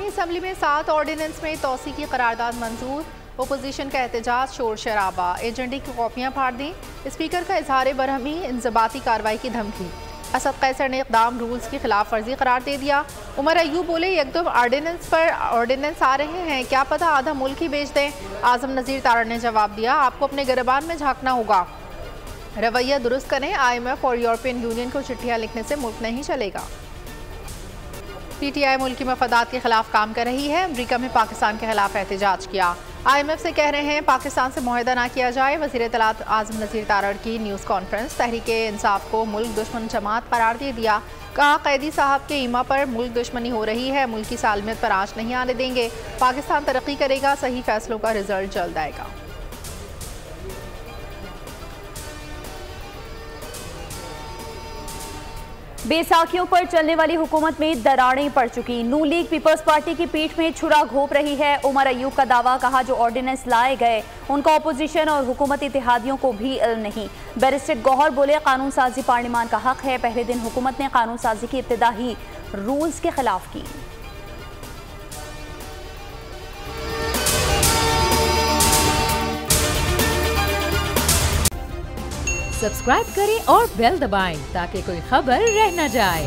Assembly में 7 ordinance में तोसी की करारदाद मंजूर। ओपोजिशन का एहतजाज, शोर शराबा, एजेंडे की कॉपियाँ फाड़ दी। स्पीकर का इजहार बरहमी, इंजबाती कार्रवाई की धमकी। असद कैसर ने इक़दाम रूल्स की खिलाफ वर्जी करार दे दिया। उमर अयूब बोले, एकदम ऑर्डिनेंस आ रहे हैं, क्या पता आधा मुल्क ही बेच दें। आजम नज़ीर तारड़ ने जवाब दिया, आपको अपने गिरबान में झांकना होगा, रवैया दुरुस्त करें। IMF और यूरोपियन यूनियन को चिट्ठियाँ लिखने से मुल्क नहीं चलेगा। PTI मुल्की मफादात के खिलाफ काम कर रही है। अमरीका में पाकिस्तान के खिलाफ एहतजाज किया। IMF से कह रहे हैं पाकिस्तान से मुआहदा ना किया जाए। वज़ीर इत्तलात आज़म नज़ीर तारड़ की न्यूज़ कॉन्फ्रेंस। तहरीके इंसाफ को मुल्क दुश्मन जमात करार दे दिया। कहा, कैदी साहब के ईमा पर मुल्क दुश्मनी हो रही है, मुल्क की सालमियत पर आँच नहीं आने देंगे। पाकिस्तान तरक्की करेगा, सही फैसलों का रिजल्ट जल्द आएगा। बैसाखियों पर चलने वाली हुकूमत में दरारें पड़ चुकी। नून लीग पीपल्स पार्टी की पीठ में छुरा घोंप रही है। उमर अयूब का दावा, कहा जो ऑर्डिनेंस लाए गए उनका अपोजिशन और हुकूमती इत्तेहादियों को भी इल्म नहीं। बैरिस्टर गौहर बोले, कानून साजी पार्लियामान का हक है। पहले दिन हुकूमत ने कानून साजी की इब्तिदा ही रूल्स के खिलाफ की। सब्सक्राइब करें और बेल दबाएं ताकि कोई खबर रह न जाए।